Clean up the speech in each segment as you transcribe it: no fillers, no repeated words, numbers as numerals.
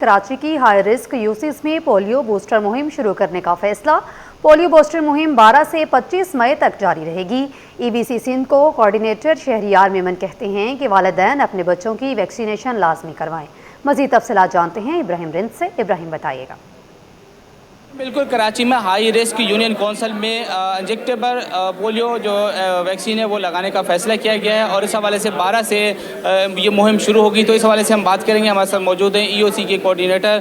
کراچی کی high risk یوسیز میں polio booster مہم شروع کرنے کا فیصلہ۔ پولیو بوسٹر مہم 12 سے 25 مئی تک جاری رہے گی۔ ای بی سی سندھ کو کوارڈینیٹر شہریار میمن کہتے ہیں کہ والدین اپنے بچوں کی ویکسینیشن لازمی کروائیں۔ مزید تفصیلات جانتے ہیں ابراہیم رند سے۔ ابراہیم بتائیے گا۔ بالکل، کراچی میں ہائی رسک یونین کونسل میں انجیکٹیبل پولیو جو ویکسین ہے وہ لگانے کا فیصلہ کیا گیا ہے اور اس حوالے سے 12 سے یہ مہم شروع ہوگی۔ تو اس حوالے سے ہم بات کریں گے، ہمارے ساتھ موجود ہیں ای او سی کے کوارڈینیٹر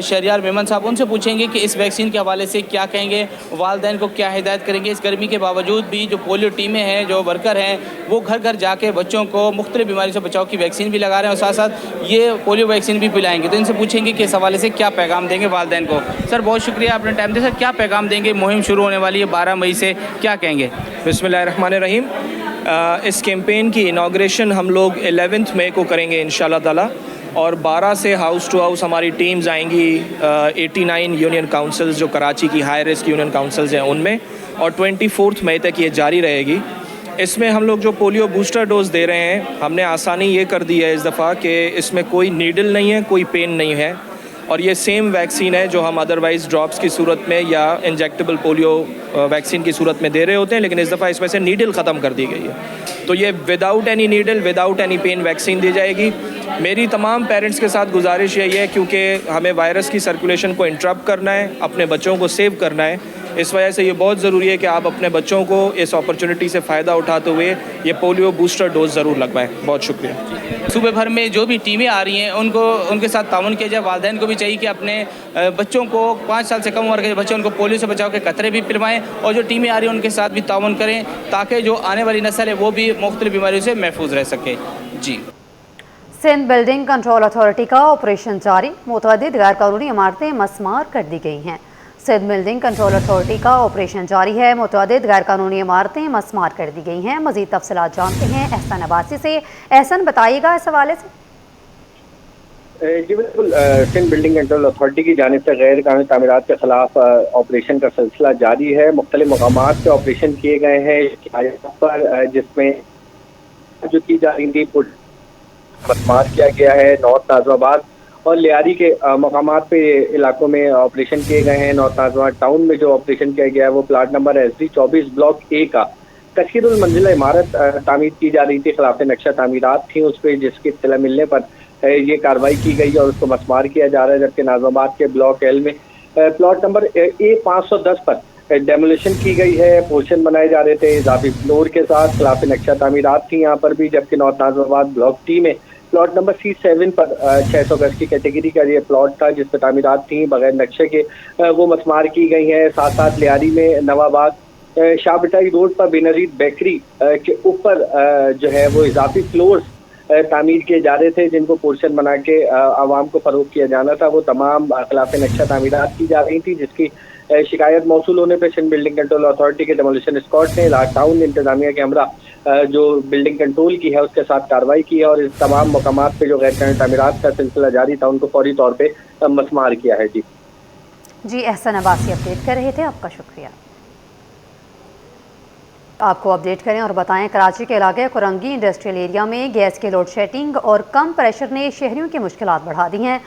شہریار میمن صاحب۔ ان سے پوچھیں گے کہ اس ویکسین کے حوالے سے کیا کہیں گے، والدین کو کیا ہدایت کریں گے۔ اس گرمی کے باوجود بھی جو پولیو ٹیمیں ہیں، جو ورکر ہیں، وہ گھر گھر جا کے بچوں کو مختلف بیماریوں سے بچاؤ کی ویکسین بھی لگا رہے ہیں اور ساتھ ساتھ یہ پولیو ویکسین بھی پلائیں گے۔ تو ان سے پوچھیں گے کہ اس حوالے سے کیا پیغام دیں گے والدین کو۔ سر بہت شکریہ آپ نے ٹائم دیا۔ سر کیا پیغام دیں گے، مہم شروع ہونے والی ہے 12 مئی سے، کیا کہیں گے؟ بسم اللہ الرحمن الرحیم۔ اس کیمپین کی انوگریشن ہم لوگ 11 مئی کو کریں گے انشاءاللہ تعالی، اور 12 سے ہاؤس ٹو ہاؤس ہماری ٹیمز آئیں گی 89 یونین کاؤنسلز جو کراچی کی ہائی رسک یونین کاؤنسلز ہیں ان میں، اور 24 مئی تک یہ جاری رہے گی۔ اس میں ہم لوگ جو پولیو بوسٹر ڈوز دے رہے ہیں، ہم نے آسانی یہ کر دی ہے اس دفعہ کہ اس میں کوئی نیڈل نہیں ہے، کوئی پین نہیں ہے، اور یہ سیم ویکسین ہے جو ہم ادروائز ڈراپس کی صورت میں یا انجیکٹیبل پولیو ویکسین کی صورت میں دے رہے ہوتے ہیں، لیکن اس دفعہ اس میں سے نیڈل ختم کر دی گئی ہے۔ تو یہ without any needle, without any pain vaccine دی جائے گی۔ میری تمام پیرنٹس کے ساتھ گزارش یہی ہے، کیونکہ ہمیں وائرس کی سرکولیشن کو انٹرپٹ کرنا ہے، اپنے بچوں کو سیو کرنا ہے، اس وجہ سے یہ بہت ضروری ہے کہ آپ اپنے بچوں کو اس اپرچونٹی سے فائدہ اٹھاتے ہوئے یہ پولیو بوسٹر ڈوز ضرور لگوائیں۔ بہت شکریہ۔ صوبے بھر میں جو بھی ٹیمیں آ رہی ہیں ان کے ساتھ تعاون کیا جائے۔ والدین کو بھی چاہیے کہ اپنے بچوں کو 5 سال سے کم عمر کے بچے ان کو پولیو سے بچاؤ کے قطرے بھی پلوائیں، اور جو ٹیمیں آ رہی ہیں ان کے ساتھ بھی تعاون کریں تاکہ جو آنے والی نسل ہے وہ بھی مختلف بیماریوں سے محفوظ رہ سکے۔ جی، سندھ بلڈنگ کنٹرول اتھارٹی کا آپریشن جاری، متعدد غیر قانونی عمارتیں مسمار کر دی گئی ہیں۔ سندھ بلڈنگ کنٹرول اتھارٹی کا آپریشن جاری ہے، متعدد غیر قانونی عمارتیں مسمار کر دی گئی ہیں۔ مزید تفصیلات جانتے ہیں احسن عباسی سے۔ احسن بتائیے گا اس حوالے سے۔ جی بالکل، سندھ بلڈنگ کنٹرول اتھارٹی کی جانب سے غیر قانونی تعمیرات کے خلاف آپریشن کا سلسلہ جاری ہے۔ مختلف مقامات پہ آپریشن کیے گئے ہیں پر، جس میں جو کی جا رہی تھی مسمار کیا گیا ہے۔ نارتھ ناظم آباد اور لیاری کے مقامات پہ علاقوں میں آپریشن کیے گئے ہیں۔ نارتھ ناظم آباد ٹاؤن میں جو آپریشن کیا گیا ہے وہ plot number SD 24 block A کا تشکیل المنزلہ عمارت تعمیر کی جا رہی تھی، خلاف نقشہ تعمیرات تھیں اس پہ، جس کی اطلاع ملنے پر یہ کارروائی کی گئی اور اس کو مسمار کیا جا رہا ہے۔ جبکہ ناظم آباد کے بلاک L میں پلاٹ نمبر A510 پر ڈیمولیشن کی گئی ہے، پورشن بنائے جا رہے تھے اضافی فلور کے ساتھ، خلاف نقشہ تعمیرات تھیں یہاں پر بھی۔ جبکہ نارتھ ناظم آباد بلاک T میں پلاٹ نمبر C7 پر 600 گز کی کیٹیگری کا یہ پلاٹ تھا جس پہ تعمیرات تھیں بغیر نقشے کے، وہ مسمار کی گئی ہیں۔ ساتھ ساتھ لیاری میں نوآباد شاہ بٹائی روڈ پر بینظیر بیکری کے اوپر جو ہے وہ اضافی فلورز تعمیر کیے جا رہے تھے، جن کو پورشن بنا کے عوام کو فروخت کیا جانا تھا، وہ تمام خلاف نقشہ تعمیرات کی جا رہی تھی، جس کی شکایت موصول ہونے پہ سندھ بلڈنگ کنٹرول اتھارٹی کے ڈیمولیشن اسکواڈ نے راج ٹاؤن انتظامیہ کے ہمراہ جو بلڈنگ کنٹرول کی ہے اس کے ساتھ کارروائی کی ہے، اور اس تمام مقامات پہ جو غیر قانونی تعمیرات کا سلسلہ جاری تھا ان کو فوری طور پہ مسمار کیا ہے۔ جی احسن عباسی اپڈیٹ کر رہے تھے، آپ کا شکریہ۔ آپ کو اپڈیٹ کریں اور بتائیں، کراچی کے علاقے کرنگی انڈسٹریل ایریا میں گیس کے لوڈ شیڈنگ اور کم پریشر نے شہریوں کی مشکلات بڑھا دی ہیں۔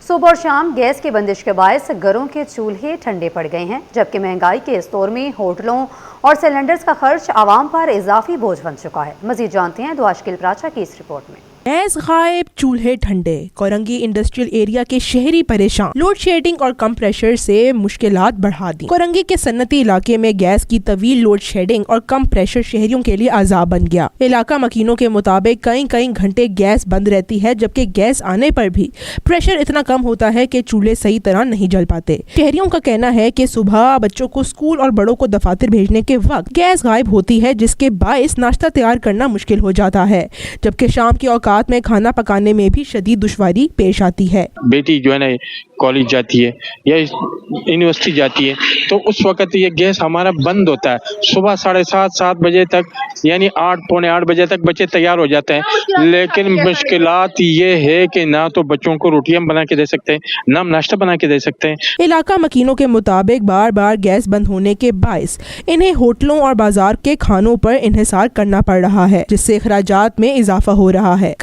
صبح اور شام گیس کی بندش کے باعث گھروں کے چولہے ٹھنڈے پڑ گئے ہیں، جبکہ مہنگائی کے اس دور میں ہوٹلوں اور سلنڈرز کا خرچ عوام پر اضافی بوجھ بن چکا ہے۔ مزید جانتے ہیں دواشکیل پراچا کی اس رپورٹ میں۔ گیس غائب، چولہے ٹھنڈے، کورنگی انڈسٹریل ایریا کے شہری پریشان، لوڈ شیڈنگ اور کم پریشر سے مشکلات بڑھا دی۔ کورنگی کے صنعتی علاقے میں گیس کی طویل لوڈ شیڈنگ اور کم پریشر شہریوں کے لیے عذاب بن گیا۔ علاقہ مکینوں کے مطابق کئی گھنٹے گیس بند رہتی ہے، جبکہ گیس آنے پر بھی پریشر اتنا کم ہوتا ہے کہ چولہے صحیح طرح نہیں جل پاتے۔ شہریوں کا کہنا ہے کہ صبح بچوں کو اسکول اور بڑوں کو دفاتر بھیجنے کے وقت گیس غائب ہوتی ہے، جس کے باعث ناشتہ تیار کرنا مشکل ہو جاتا ہے، جبکہ شام کے اوقات میں کھانا پکانے میں بھی شدید دشواری پیش آتی ہے۔ بیٹی جو ہے نا کالج جاتی ہے یا یونیورسٹی جاتی ہے تو اس وقت یہ گیس ہمارا بند ہوتا ہے۔ صبح 7:30 بجے تک یعنی 8 پونے 8 بجے تک بچے تیار ہو جاتے ہیں، لیکن مشکلات یہ ہے کہ نہ تو بچوں کو روٹیاں بنا کے دے سکتے ہیں، نہ ہم ناشتہ بنا کے دے سکتے ہیں۔ علاقہ مکینوں کے مطابق بار بار گیس بند ہونے کے باعث انہیں ہوٹلوں اور بازار کے کھانوں پر انحصار کرنا پڑ رہا ہے، جس سے اخراجات میں اضافہ ہو رہا ہے۔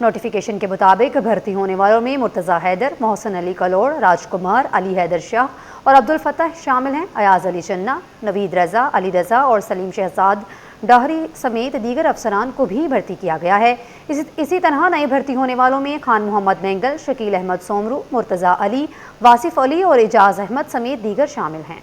نوٹیفیکیشن کے مطابق بھرتی ہونے والوں میں مرتضیٰ حیدر، محسن علی کلوڑ، راج کمار، علی حیدر شاہ اور عبدالفتح شامل ہیں۔ ایاز علی چنہ، نوید رضا، علی رضا اور سلیم شہزاد ڈاہری سمیت دیگر افسران کو بھی بھرتی کیا گیا ہے۔ اسی طرح نئے بھرتی ہونے والوں میں خان محمد مینگل، شکیل احمد سومرو، مرتضیٰ علی، واصف علی اور اعجاز احمد سمیت دیگر شامل ہیں۔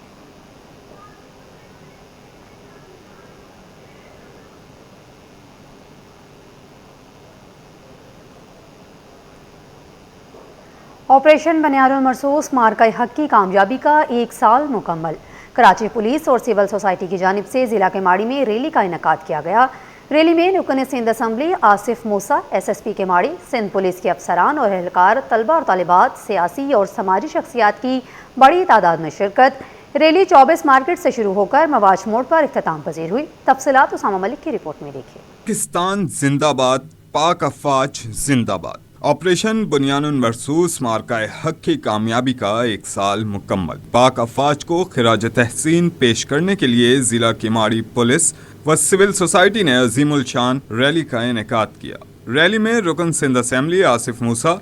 آپریشن بنیاد المرصوص مارکہ حق کی کامیابی کا 1 سال مکمل۔ کراچی پولیس اور سول سوسائٹی کی جانب سے ضلع کیماڑی میں ریلی کا انعقاد کیا گیا۔ ریلی میں رکن سندھ اسمبلی آصف موسیٰ، SSP کیماڑی، سندھ پولیس کے افسران اور اہلکار، طلبہ اور طالبات، سیاسی اور سماجی شخصیات کی بڑی تعداد میں شرکت۔ ریلی 24 مارکیٹ سے شروع ہو کر مواج موڑ پر اختتام پذیر ہوئی۔ تفصیلات اسامہ ملک کی رپورٹ میں دیکھیں۔ پاکستان زندہ باد، پاک افواج زندہ باد۔ آپریشن بنیان المرصوص مارکہ حق کی کامیابی کا 1 سال مکمل۔ پاک افواج کو خراج تحسین پیش کرنے کے لیے ضلع کیماڑی پولیس و سول سوسائٹی نے عظیم الشان ریلی کا انعقاد کیا۔ ریلی میں رکن سندھ اسمبلی آصف موسیٰ،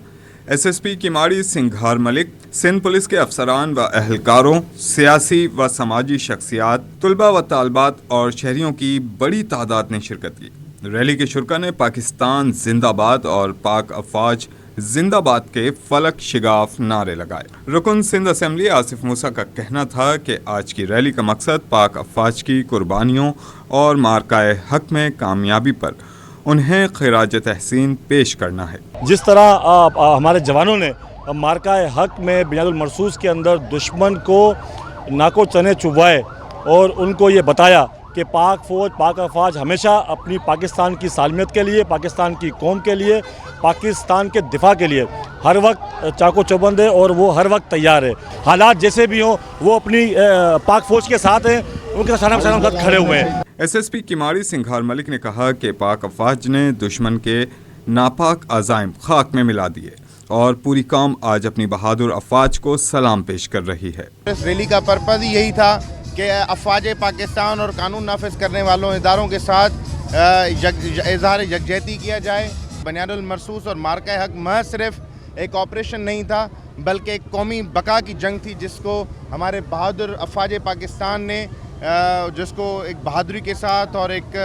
SSP کیماڑی سنگھار ملک، سندھ پولیس کے افسران و اہلکاروں، سیاسی و سماجی شخصیات، طلبہ و طالبات اور شہریوں کی بڑی تعداد نے شرکت کی۔ ریلی کے شرکا نے پاکستان زندہ باد اور پاک افواج زندہ باد کے فلک شگاف نعرے لگائے۔ رکن سندھ اسمبلی آصف موسیٰ کا کہنا تھا کہ آج کی ریلی کا مقصد پاک افواج کی قربانیوں اور مارکہ حق میں کامیابی پر انہیں خراج تحسین پیش کرنا ہے۔ جس طرح ہمارے جوانوں نے مارکہ حق میں بنیاد المرصوص کے اندر دشمن کو ناکو چنے چبوائے اور ان کو یہ بتایا کہ پاک فوج، پاک افواج ہمیشہ اپنی پاکستان کی سالمیت کے لیے، پاکستان کی قوم کے لیے، پاکستان کے دفاع کے لیے ہر وقت چاقو چوبند ہے اور وہ ہر وقت تیار ہے۔ حالات جیسے بھی ہوں وہ اپنی پاک فوج کے ساتھ ہیں، ان کے ساتھ کھڑے ہوئے ہیں۔ SSP کیماڑی سنگھار ملک نے کہا کہ پاک افواج نے دشمن کے ناپاک عزائم خاک میں ملا دیے اور پوری قوم آج اپنی بہادر افواج کو سلام پیش کر رہی ہے۔ اس ریلی کا پرپس یہی تھا کہ افواج پاکستان اور قانون نافذ کرنے والوں اداروں کے ساتھ اظہار یکجہتی کیا جائے۔ بنیاد المرصوص اور مارکہ حق محض صرف ایک آپریشن نہیں تھا بلکہ ایک قومی بقا کی جنگ تھی، جس کو ہمارے بہادر افواج پاکستان نے جس کو ایک بہادری کے ساتھ اور ایک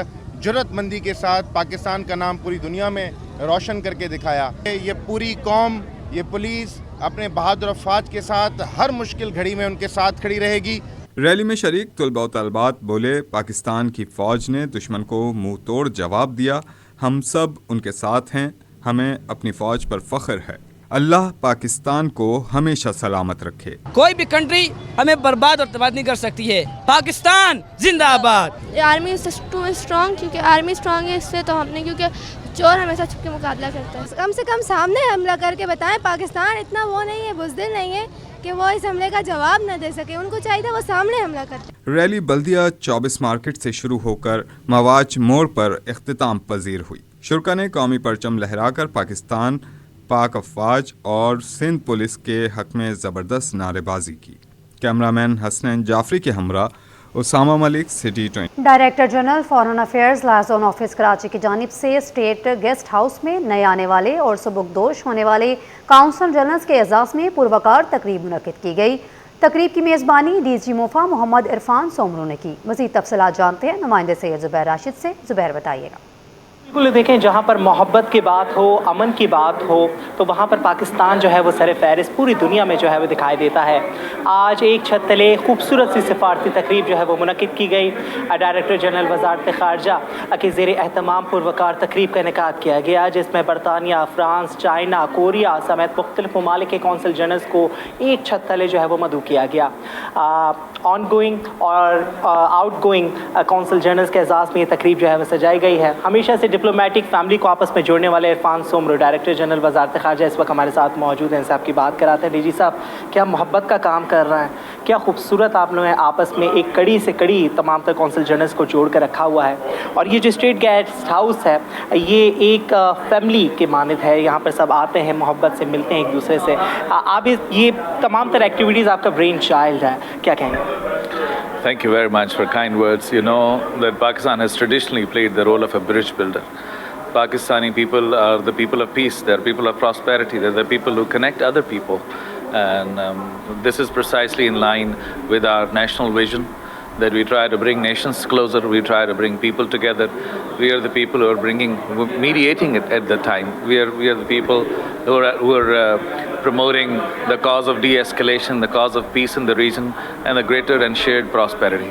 جرأت مندی کے ساتھ پاکستان کا نام پوری دنیا میں روشن کر کے دکھایا۔ یہ پوری قوم، یہ پولیس اپنے بہادر افواج کے ساتھ ہر مشکل گھڑی میں ان کے ساتھ کھڑی رہے گی۔ ریلی میں شریک طلبہ و طالبات بولے، پاکستان کی فوج نے دشمن کو منہ توڑ جواب دیا، ہم سب ان کے ساتھ ہیں، ہمیں اپنی فوج پر فخر ہے، اللہ پاکستان کو ہمیشہ سلامت رکھے۔ کوئی بھی کنٹری ہمیں برباد اور تباہ نہیں کر سکتی ہے۔ پاکستان زندہ آباد۔ آرمی ٹو اسٹرانگ، کیونکہ آرمی اسٹرانگ ہے اس سے تو ہم نے، کیونکہ چور ہمیشہ چھپ کے مقابلہ کرتا ہے۔ کم سے کم سامنے حملہ کر کے بتائیں، پاکستان اتنا وہ نہیں ہے، بزدل نہیں ہے کہ وہ اس حملے کا جواب نہ دے سکے، ان کو چاہیے تھا وہ سامنے حملہ کرتے۔ ریلی بلدیہ 24 مارکیٹ سے شروع ہو کر مواج موڑ پر اختتام پذیر ہوئی۔ شرکا نے قومی پرچم لہرا کر پاکستان، پاک افواج اور سندھ پولیس کے حق میں زبردست نعرے بازی کی۔ کیمرامین حسنین جعفری کے ہمراہ Usama Malik, City 20۔ Director general foreign affairs liaison office Karachi کی جانب سے اسٹیٹ گیسٹ ہاؤس میں نئے آنے والے اور سبکدوش ہونے والے کاؤنسل جنرلز کے اعزاز میں پروقار تقریب منعقد کی گئی۔ تقریب کی میزبانی DG موفا محمد عرفان سومرو نے کی۔ مزید تفصیلات جانتے ہیں نمائندے سید زبیر راشد سے۔ زبیر بتائیے گا۔ بالکل، دیکھیں جہاں پر محبت کی بات ہو، امن کی بات ہو، تو وہاں پر پاکستان جو ہے وہ سر فہرست پوری دنیا میں جو ہے وہ دکھائی دیتا ہے۔ آج ایک چھت تلے خوبصورت سی سفارتی تقریب جو ہے وہ منعقد کی گئی۔ ڈائریکٹر جنرل وزارت خارجہ کے زیر اہتمام پروقار تقریب کا انعقاد کیا گیا، جس میں برطانیہ، فرانس، چائنا، کوریا سمیت مختلف ممالک کے کونسل جنرلز کو ایک چھت تلے جو ہے وہ مدعو کیا گیا۔ آن گوئنگ اور آؤٹ گوئنگ کونسل جنرلز کے اعزاز میں یہ تقریب جو ہے وہ سجائی گئی ہے۔ ہمیشہ سے ڈپلومیٹک فیملی کو آپس میں جوڑنے والے عرفان سومرو ڈائریکٹر جنرل وزارت خارجہ اس وقت ہمارے ساتھ موجود ہیں۔ ان سے آپ کی بات کراتے ہیں۔ DG صاحب، کیا محبت کا کام کر رہا ہے، کیا خوبصورت آپ نے آپس میں ایک کڑی سے کڑی تمام تر کونسل جنرلز کو جوڑ کر رکھا ہوا ہے، اور یہ جو اسٹیٹ گیسٹ ہاؤس ہے یہ ایک فیملی کے مانند ہے، یہاں پر سب آتے ہیں، محبت سے ملتے ہیں ایک دوسرے سے۔ آپ یہ تمام تر ایکٹیویٹیز آپ کا برین چائلڈ ہے، کیا کہیں گے؟ Thank you very much for kind words. You know that Pakistan has traditionally played the role of a bridge builder. Pakistani people are the people of peace, they're people of prosperity, they're the people who connect other people. And this is precisely in line with our national vision, that we try to bring nations closer, we try to bring people together. We are the people who are mediating it at the time. We are the people who are promoting the cause of de-escalation, the cause of peace in the region and the greater and shared prosperity.